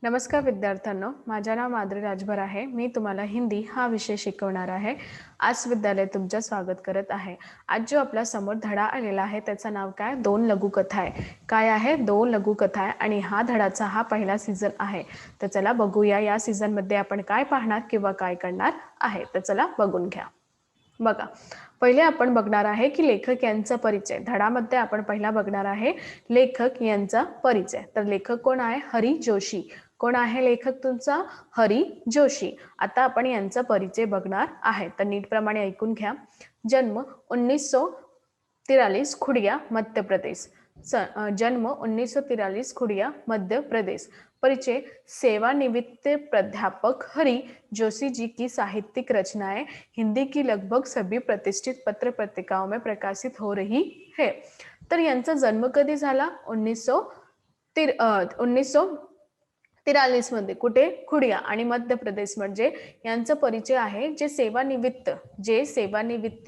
नमस्कार विद्यार्थ्यांनो, माझे नाव माद्री राजभर आहे. मी तुम्हाला हिंदी हा विषय शिकवणार आहे. आज विद्यालय तुमचं स्वागत करत आहे. आज जो आपल्या समोर धडा आलेला आहे त्याचं नाव काय? 2 लघुकथा आहे. काय आहे? 2 लघुकथा आहे आणि हा धडाचा हा पहिला सीझन आहे. तर चला बघूया या सीझनमध्ये आपण काय पाहणार किंवा काय करणार आहे. तर चला बघून घ्या. बघा, पहिले आपण बघणार आहे की लेखक यांचा परिचय. धडामध्ये आपण पहिला बघणार आहे लेखक यांचा परिचय. तर लेखक कोण आहे? हरी जोशी. कोण आहे लेखक तुमचा? हरी जोशी. आता आपण यांचा परिचय बघणार आहे. तर नीटप्रमाणे ऐकून घ्या. जन्म 1943 खुडिया मध्य प्रदेश. जन्म 1943 खुडिया मध्य प्रदेश. परिचय सेवानिवृत्त प्राध्यापक हरी जोशी जी की साहित्यिक रचनाएं हिंदी की लगभग सभी प्रतिष्ठित पत्र पत्रिकाओं में प्रकाशित हो रही है. तर यांचा जन्म कधी झाला? 1943 मध्ये. कुठे? खुडिया आणि मध्य प्रदेश. म्हणजे यांचा परिचय आहे जे सेवानिवृत्त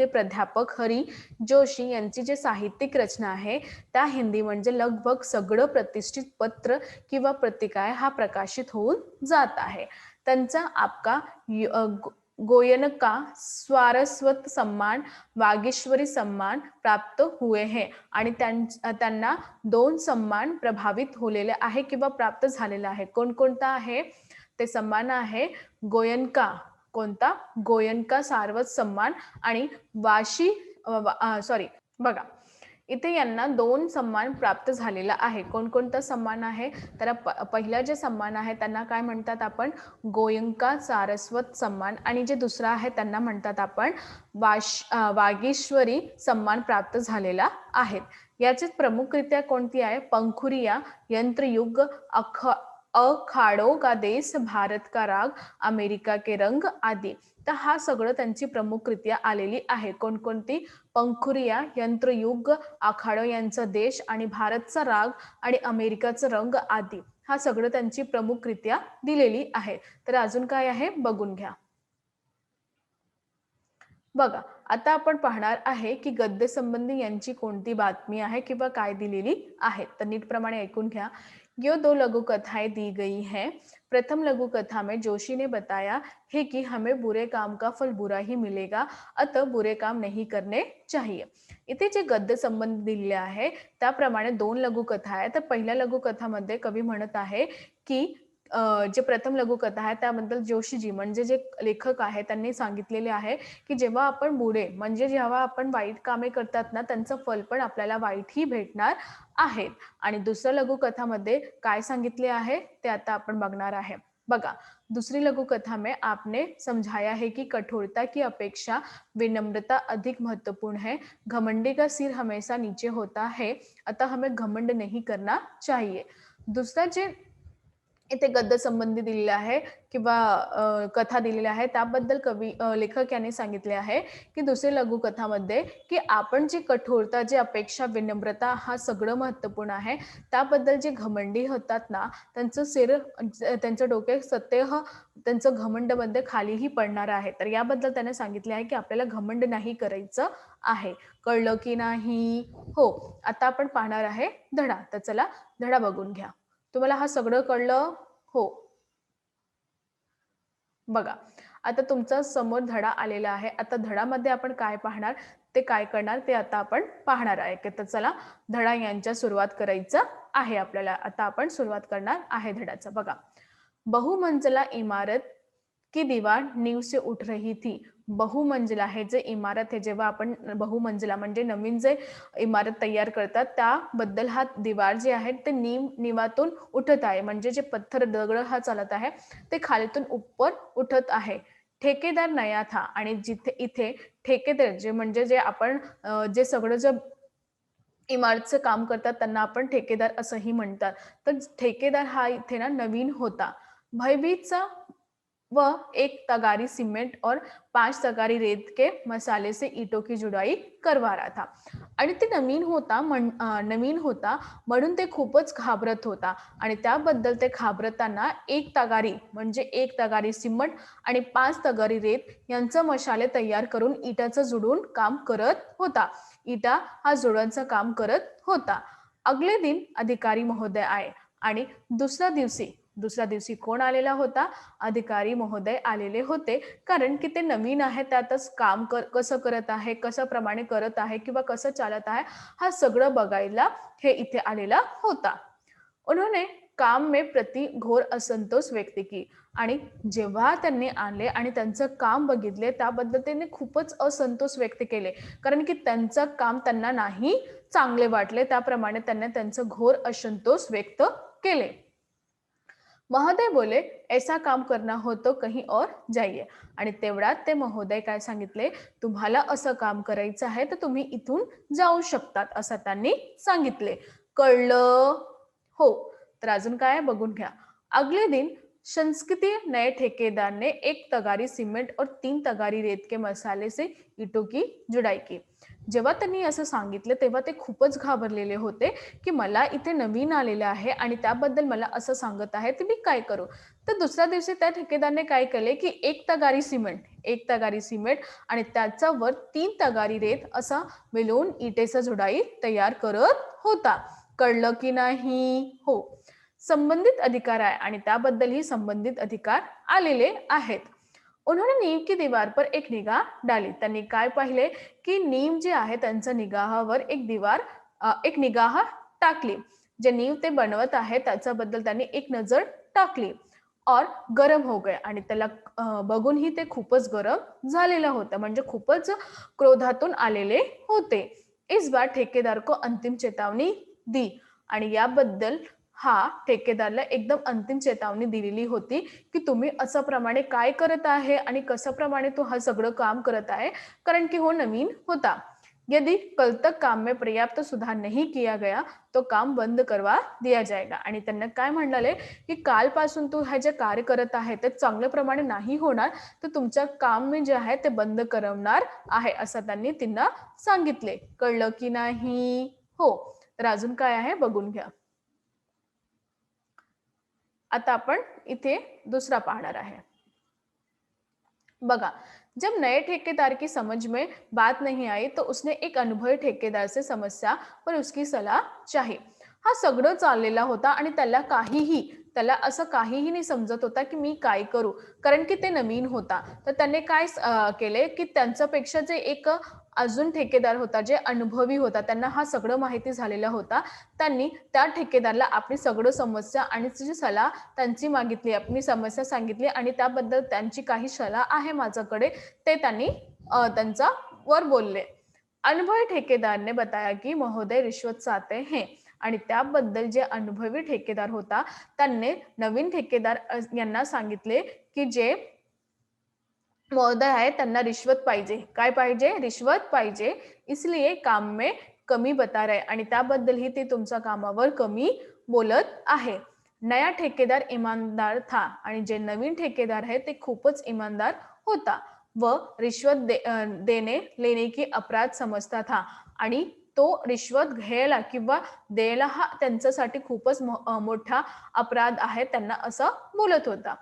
प्राध्यापक हरी जोशी यांची जे साहित्यिक रचना आहे त्या हिंदी म्हणजे लगभग सगळं प्रतिष्ठित पत्र किंवा पत्रिका हा प्रकाशित होऊन जात आहे. त्यांचा आपका गोयनका सारस्वत सम्मान वागीश्वरी सम्मान प्राप्त हुए हैं आणि त्यांना 2 सम्मान प्रभावित होलेले आहे किंवा प्राप्त झालेले आहे. कोणकोणता आहे ते सम्मान? आहे गोयनका. कोणता? गोयनका सारस्वत सम्मान आणि बघा, इथे यांना 2 सम्मान प्राप्त झालेला आहे. कोणकोणता सम्मान आहे? तर पहिला जे सम्मान आहे त्यांना काय म्हणतात आपण? गोयंका सारस्वत सम्मान आणि जे दुसरा आहे त्यांना म्हणतात आपण वागीश्वरी सम्मान प्राप्त झालेला आहे. याची प्रमुखरित्या कोणती आहे? पंखुरिया, यंत्रयुग, अखाड़ों का देश, भारत का राग, अमेरिका के रंग आदि. तर हा सगळं त्यांची प्रमुखरित्या आलेली आहे. कोणकोणती? पंखुरिया, यंत्रयुग, आखाडो यांचा देश आणि भारतचा राग आणि अमेरिकाचा रंग आदी. हा सगळं त्यांची प्रमुखरित्या दिलेली आहे. तर अजून काय आहे बघून घ्या. बघा, आता आपण पाहणार आहे की गद्य संबंधी यांची कोणती बातमी आहे किंवा काय दिलेली आहे. तर नीटप्रमाणे ऐकून घ्या. ये 2 लघुकथाएं दी गई हैं. प्रथम लघुकथा में जोशी ने बताया है कि हमें बुरे काम का फल बुरा ही मिलेगा, अतः बुरे काम नहीं करने चाहिए. इथे जे गद्य संबंध दिलेले आहे त्याप्रमाणे 2 लघुकथा आहे. तर पहिल्या लघुकथामध्ये कवी म्हणत आहे की जे प्रथम लघुकथा आहे त्याबद्दल जोशीजी म्हणजे जे लेखक आहे त्यांनी सांगितलेले आहे की जेव्हा आपण म्हणजे जेव्हा आपण वाईट कामे करतात ना त्यांचं फल पण आपल्याला वाईट ही भेटणार आहे. आणि दुसऱ्या लघुकथामध्ये काय सांगितले आहे ते आता आपण बघणार आहे. बघा, दूसरी लघुकथा में आपने समझाया है कि कठोरता की अपेक्षा विनम्रता अधिक महत्वपूर्ण है. घमंडी का सिर हमेशा नीचे होता है, अतः हमें घमंड नहीं करना चाहिए. दुसरा जे इथे गद्य संबंधी दिलेला आहे किंवा कथा दिलेली आहे त्याबद्दल लेखक यांनी सांगितले आहे की दुसरी लघुकथामध्ये की आपण जी कठोरता, जी अपेक्षा, विनम्रता हा सगळं महत्त्वपूर्ण आहे. त्याबद्दल जे घमंडी होतात ना त्यांचं डोके सतेह त्यांचं घमंडमध्ये खालीही पडणार आहे. तर याबद्दल त्याने सांगितले आहे की आपल्याला घमंड नाही करायचं आहे. कळलं की नाही? हो. आता आपण पाहणार आहे धडा. तर चला धडा बघून घ्या. तुम्हाला हा सगळं कळलं? हो. बघा, आता तुमचा समोर धडा आलेला आहे. आता धडामध्ये आपण काय पाहणार, ते काय करणार ते आता आपण पाहणार आहे. तर चला धडा यांच्या सुरुवात करायचं आहे आपल्याला. आता आपण सुरुवात करणार आहे धड्याचं. बघा, बहुमंजिला इमारत की दीवार नींव से उठ रही थी. बहुमंजिला हे जे इमारत आहे, जेव्हा आपण बहुमंजिला म्हणजे नवीन जे इमारत तयार करतात त्याबद्दल हा दीवार जे आहे ते निवातून उठत आहे. म्हणजे जे पत्थर दगड हा चालत आहे ते खालीतून ऊपर उठत आहे. ठेकेदार नया था आणि इथे ठेकेदार जे म्हणजे जे आपण जे सगळं जे इमारतचं काम करतात त्यांना आपण ठेकेदार असंही म्हणतात. तर ठेकेदार हा इथे ना नवीन होता. भयभीतचा व 1 तगारी सीमेंट और 5 तगारी रेत के मसाले से ईंटों की जुड़ाई करवा रहा था. आणि ते नवीन होता म्हणून ते खूपच घाबरत होता आणि त्याबद्दल ते घाबरताना 1 तगारी म्हणजे 1 तगारी सिमेंट आणि 5 तगारी रेत यांचं मसाले तयार करून इटाचं जुडून काम करत होता. इटा हा जुडवायचं काम करत होता. अगले दिन अधिकारी महोदय आए आणि दुसऱ्या दिवशी दुसऱ्या दिवशी कोण आलेला होता? अधिकारी महोदय आलेले होते. कारण की ते नवीन आहे, त्यातच काम कसं करत आहे, कशाप्रमाणे करत आहे किंवा कसं चालत आहे, हा सगळं बघायला हे इथे आलेला होता. उन्होंने काम में प्रति घोर असंतोष व्यक्त की आणि जेव्हा त्यांनी आले आणि त्यांचं काम बघितले त्याबद्दल त्यांनी खूपच असंतोष व्यक्त केले. कारण की त्यांचं काम त्यांना नाही चांगले वाटले, त्याप्रमाणे त्यांनी त्यांचं घोर असंतोष व्यक्त केले. महोदय बोले ऐसा काम करना हो तो कहीं और जाइए. आणि तेवढ्यात ते महोदय काय सांगितले, तुम्हाला असं काम करायचं आहे तर तुम्ही इथून जाऊ शकतात असं त्यांनी सांगितले. कळलं? हो. तर अजून काय बघून घ्या. अगले दिन संस्कृति नए ठेकेदार ने एक तगारी सीमेंट और 3 तगारी रेत के मसाले से ईटों की जुडाई की. जेव्हा त्यांनी असं सांगितलं तेव्हा ते खूपच घाबरलेले होते की मला इथे नवीन आलेलं आहे आणि त्याबद्दल मला असं सांगत आहे तर मी काय करू. तर दुसऱ्या दिवशी त्या ठेकेदारने काय केले की एक तगारी सिमेंट आणि त्याच्यावर 3 तगारी रेत असा मिळवून इटेचा जुडाई तयार करत होता. कळलं की नाही? हो. संबंधित अधिकार आहे आणि त्याबद्दलही संबंधित अधिकार आलेले आहेत. उन्होंने नींव की दीवार पर एक निगाह डाली. त्यांनी काय पाहिले की नींव जे आहे त्यांच्या निगाहावर एक निगाह टाकली. जे नींव ते बनवत आहे त्याच्याबद्दल त्यांनी एक नजर टाकली और गरम हो गए आणि त्याला बघूनही ते खूपच गरम झालेलं होतं, म्हणजे खूपच क्रोधातून आलेले होते. इस बार ठेकेदार को अंतिम चेतावनी दी आणि याबद्दल हा ठेकेदारला एकदम अंतिम चेतावनी दिलेली होती की तुम्ही असं प्रमाणे काय करत आहे आणि कसं प्रमाणे तो हा सगळं काम करत आहे, कारण की हो नवीन होता. यदि कल तक काम में पर्याप्त सुधार नहीं किया गया तो काम बंद करवा दिया जाएगा. आणि त्यांना काय म्हणाले की कालपासून तू हे जे कार्य करत आहे ते चांगल्या प्रमाणे नाही होणार तर तुमचं काम जे आहे ते बंद करवणार आहे असं त्यांनी त्यांना सांगितले. कळलं की नाही? हो. तर अजून काय आहे बघून घ्या. आता आपण इथे दुसरा पाहणार आहे. बघा, जब नए ठेकेदार की समझ में बात नहीं आई तो उसने एक अनुभवी ठेकेदार से समस्या पर उसकी सलाह चाही. हा सगळं चाललेला होता आणि त्याला असं काहीही नाही समजत होता की मी काय करू, कारण की ते नवीन होता. तर त्याने काय केले की त्यांच्यापेक्षा जे एक अजून ठेकेदार होता, जे अनुभवी होता, त्यांना हा सगळं माहिती झालेला होता. त्यांनी त्या ठेकेदारला आपली सगळं समस्या आणि जी सलाह त्यांची मागितली, आपली समस्या सांगितली आणि त्याबद्दल त्यांची काही सलाह आहे माझ्याकडे ते त्यांनी त्यांचा वर बोलले. अनुभवी ठेकेदार ने बताया की महोदय रिश्वत चाहते हैं आणि त्याबद्दल जे अनुभवी ठेकेदार होता त्यांनी नवीन ठेकेदार यांना सांगितले की जे महोदय आहे त्यांना रिश्वत पाहिजे. काय पाहिजे? रिश्वत पाहिजे. इसलिए काम में कमी बता रहे आणि त्याबद्दलही ते तुमच्या कामावर कमी बोलत आहे. नया ठेकेदार ईमानदार था आणि जे नवीन ठेकेदार आहे ते खूपच ईमानदार होता व रिश्वत देने लेने की अपराध समजता था आणि तो रिश्वत घ्यायला किंवा द्यायला हा त्यांच्यासाठी खूपच मोठा अपराध आहे, त्यांना असं बोलत होता.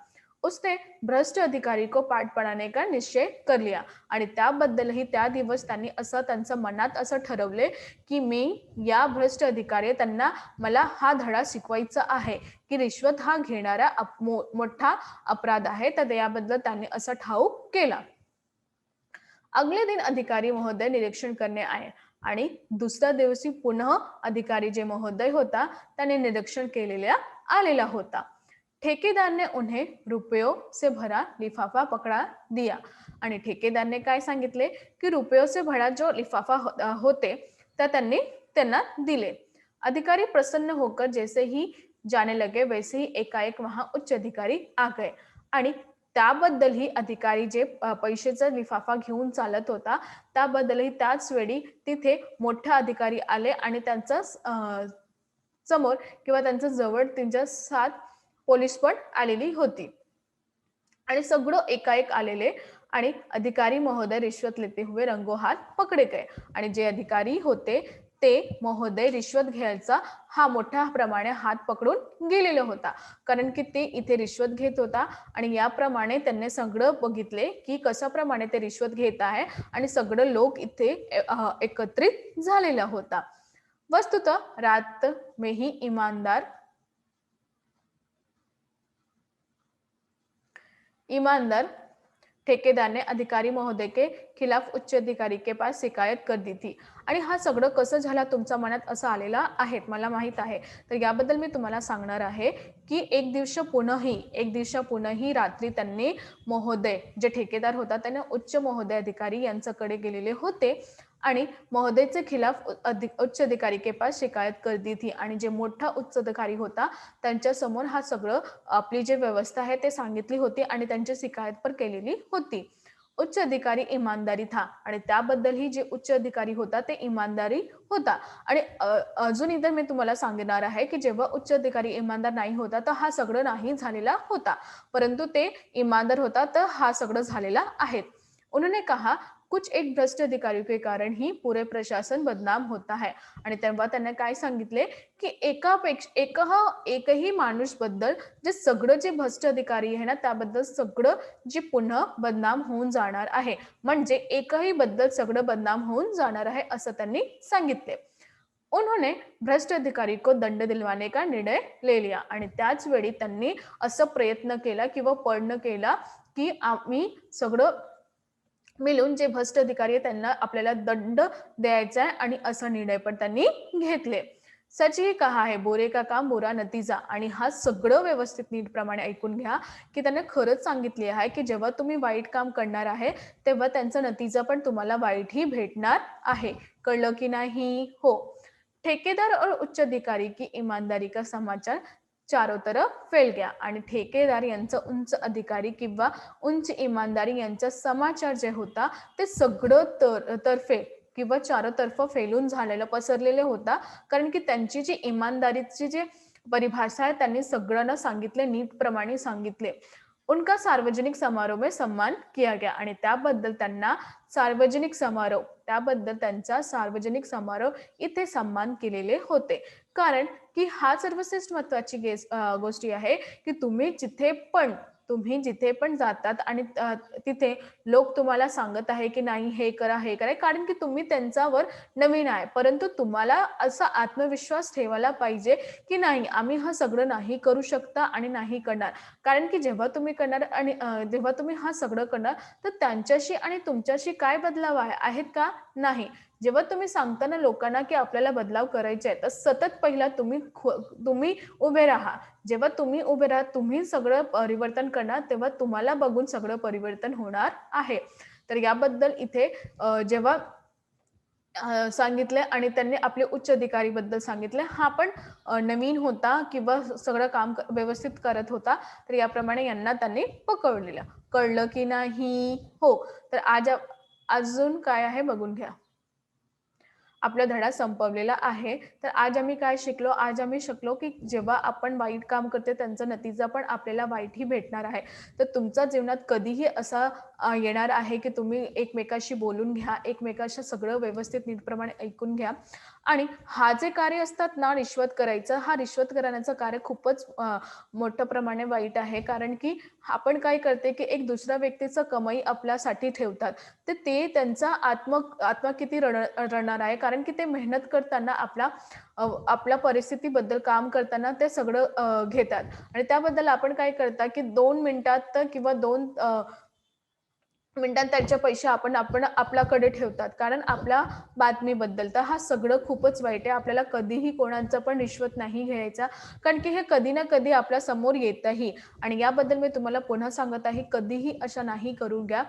उसने भ्रष्ट अधिकारी को पाठ पढ़ाने का निश्चय कर लिया आणि त्याबद्दलही त्या दिवस त्यांनी असं त्यांच्या मनात असं ठरवले की मी या भ्रष्ट अधिकारी त्यांना मला हा धडा शिकवायचा आहे की रिश्वत हा घेणारा मोठा अपराध आहे, तर याबद्दल त्यांनी असं ठाऊक केला. अगले दिन अधिकारी महोदय निरीक्षण करने आए आणि दुसऱ्या दिवशी पुन्हा अधिकारी जे महोदय होता त्याने निरीक्षण केलेला आलेला होता. ठेकेदार ने उन्हें रुपयों से भरा लिफाफा पकड़ा दिया आणि ठेकेदारने काय सांगितले की रुपयों से भरा जो लिफाफा होते त्या त्यांनी त्यांना दिले. अधिकारी प्रसन्न होकर जैसे ही जाने लगे वैसे ही एकाएक वहां उच्च अधिकारी आ गए आणि त्याबद्दलही अधिकारी जे पैशाचा लिफाफा घेऊन चालत होता त्याबद्दलही त्याच वेळी तिथे मोठा अधिकारी आले आणि त्यांचा समोर किंवा त्यांच्या जवळ त्यांच्या साथ पोलीस पण आलेली होती आणि सगळं एकाएक आलेले आणि अधिकारी महोदय रिश्वत लेते हुए रंगो हाथ पकडे गए आणि जे अधिकारी होते ते महोदय रिश्वत घ्यायचा हा मोठ्या प्रमाणे हात पकडून गेलेला होता, कारण की ते इथे रिश्वत घेत होता आणि याप्रमाणे त्यांनी सगळं बघितले की कशा प्रमाणे ते रिश्वत घेत आहे आणि सगळं लोक इथे एकत्रित झालेला होता. वस्तुतः रात में ही ईमानदार ईमानदार ठेकेदार ने अधिकारी महोदय के खिलाफ उच्च अधिकारी के पास शिकायत कर दी थी. आणि हा सगळं कसं झालं तुमच्या मनात असं आलेलं आहे मला माहित आहे. तर याबद्दल मी तुम्हाला सांगणार आहे की एक दिवस पुनःही रात्री त्यांनी महोदय जे ठेकेदार होता त्याने उच्च महोदय अधिकारी यांच्याकडे गेलेले होते आणि महोदयचे खिलाफ उच्च अधिकारी के पास शिकायत कर दी थी. आणि जे मोठा उच्च अधिकारी होता त्यांच्या समोर हा सगळं आपली जी व्यवस्था आहे ते सांगितली होती आणि त्यांची शिकायत पण केलेली होती. उच्च अधिकारी ईमानदारी था आणि त्याबद्दलही जे उच्च अधिकारी होता ते इमानदारी होता. आणि अजून इतर मी तुम्हाला सांगणार आहे की जेव्हा उच्च अधिकारी इमानदार नाही होता तर हा सगळं नाही झालेला होता, परंतु ते इमानदार होता तर हा सगळं झालेला आहे. उन्होंने कहा कुछ एक भ्रष्ट अधिकारियों के कारण ही पूरे प्रशासन बदनाम होता है. आणि तेव्हा त्यांना काय सांगितले की एकही माणूस बद्दल जे सगळं जे भ्रष्ट अधिकारी आहे ना त्याबद्दल सगळं जे पुन्हा बदनाम होऊन जाणार आहे. म्हणजे एकही बद्दल सगळं बदनाम होऊन जाणार आहे असं त्यांनी सांगितले. उन्होंने भ्रष्ट अधिकारी को दंड दिलवाने का निर्णय ले लिया. आणि त्याच वेळी त्यांनी असं प्रयत्न केला किंवा पळणं केला की आम्ही सगळं मिळून जे भ्रष्ट अधिकारी आहे त्यांना आपल्याला दंड द्यायचा आहे आणि असा निर्णय पण त्यांनी घेतले. सच ही कहा है बुरे का काम बुरा नतीजा. आणि हा सगळं व्यवस्थित नीटप्रमाणे ऐकून घ्या की त्यांना खरंच सांगितले आहे की जेव्हा तुम्ही वाईट काम करणार आहे तेव्हा त्यांचा नतीजा पण तुम्हाला वाईट ही भेटणार आहे. कळलं की नाही? हो. ठेकेदार और उच्च अधिकारी की ईमानदारी का समाचार चारों तरफ फैल गया. आणि ठेकेदार यांचा उंच अधिकारी किंवा उंच इमानदारी यांचा समाचार जे होता ते सगळं तर्फे किंवा चारोतर्फ फैलून झालेलं पसरलेलं होता. कारण की त्यांची जी इमानदारीची जी परिभाषा आहे त्यांनी सगळ्यांना सांगितले, नीटप्रमाणे सांगितले. उनका सार्वजनिक समारोह में सम्मान किया गया. आणि त्याबद्दल त्यांचा सार्वजनिक समारोह इथे सन्मान केलेले होते. कारण की हा सर्वश्रेष्ठ महत्वाची गोष्टी आहे की तुम्ही जिथे पण जातात आणि तिथे लोक तुम्हाला सांगत आहे की नाही हे करा हे करा, कारण की तुम्ही त्यांच्यावर नवीन आहे. परंतु तुम्हाला असा आत्मविश्वास ठेवायला पाहिजे की नाही आम्ही हा सगळं नाही करू शकता आणि नाही करणार. कारण की जेव्हा तुम्ही करणार आणि जेव्हा तुम्ही हा सगळं करणार तर त्यांच्याशी आणि तुमच्याशी काय बदलाव आहेत का? नाही. जेव्हा तुम्ही सांगता ना लोकांना की आपल्याला बदलाव करायचे आहे तर सतत पहिला तुम्ही उभे राहा. जेव्हा तुम्ही उभे राहा तुम्ही सगळं परिवर्तन करणार तेव्हा तुम्हाला बघून सगळं परिवर्तन होणार आहे. तर याबद्दल इथे जेव्हा सांगितले आणि त्यांनी आपले उच्च अधिकारी बद्दल सांगितले. हा पण नवीन होता किंवा सगळं काम व्यवस्थित करत होता. तर याप्रमाणे यांना त्यांनी पकडलेलं. कळलं की नाही? हो. तर अजून काय आहे बघून घ्या. आपला धडा संपवलेला आहे. तर आज आम्ही काय शिकलो? आज आम्ही शिकलो की जेव्हा आपण वाईट काम करते त्यांचा नतीजा पण आपल्याला वाईटही भेटणार आहे. तर तुमच्या जीवनात कधीही असा येणार आहे की तुम्ही एकमेकाशी बोलून घ्या, एकमेकाशी सगळं व्यवस्थित नीटप्रमाणे ऐकून घ्या. आणि हा जे कार्य असतात ना रिश्वत करायचं, हा रिश्वत करण्याचं कार्य खूपच मोठ्या प्रमाणे वाईट आहे. कारण की आपण काय करते की एक दुसऱ्या व्यक्तीचं कमाई आपल्यासाठी ठेवतात. तर ते त्यांचा आत्मा किती रडणार आहे. कारण की ते मेहनत करताना आपल्या परिस्थितीबद्दल काम करताना ते सगळं घेतात आणि त्याबद्दल आपण काय करता की 2 मिनिटात किंवा 2 मिनिटात त्यांचे पैसे आपण आपल्याकडे ठेवतात. कारण आपल्या बातमीबद्दल. तर हा सगळं खूपच वाईट आहे. आपल्याला कधीही कोणाचं पण रिश्वत नाही घ्यायचा. कारण की हे कधी ना कधी आपल्या समोर येतही. आणि याबद्दल मी तुम्हाला पुन्हा सांगत आहे, कधीही अशा नाही करू द्या.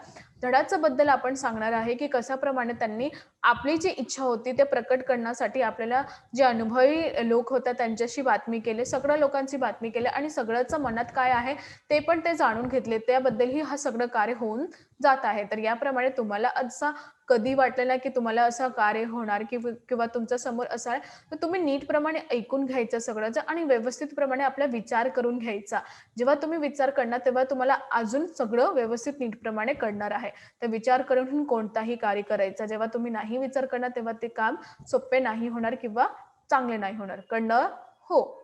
धडाचं बद्दल आपण सांगणार आहे की कशाप्रमाणे त्यांनी आपली जी इच्छा होती ते प्रकट करण्यासाठी आपल्याला जे अनुभवी लोक होते त्यांच्याशी बातमी केली, सगळ्या लोकांची बातमी केली आणि सगळ्याचं मनात काय आहे ते पण ते जाणून घेतले. त्याबद्दलही हा सगळं कार्य होऊन जात आहे. तर याप्रमाणे तुम्हाला असा कधी वाटलं ना की तुम्हाला असं कार्य होणार किंवा तुमच्या समोर असं आहे, तर तुम्ही नीटप्रमाणे ऐकून घ्यायचं सगळंच आणि व्यवस्थितप्रमाणे आपला विचार करून घ्यायचा. जेव्हा तुम्ही विचार करणार तेव्हा तुम्हाला अजून सगळं व्यवस्थित नीटप्रमाणे कळणार आहे. तर विचार करून कोणताही कार्य करायचा. जेव्हा तुम्ही नाही विचार करणार तेव्हा ते काम सोपे नाही होणार किंवा चांगले नाही होणार. कळलं? हो.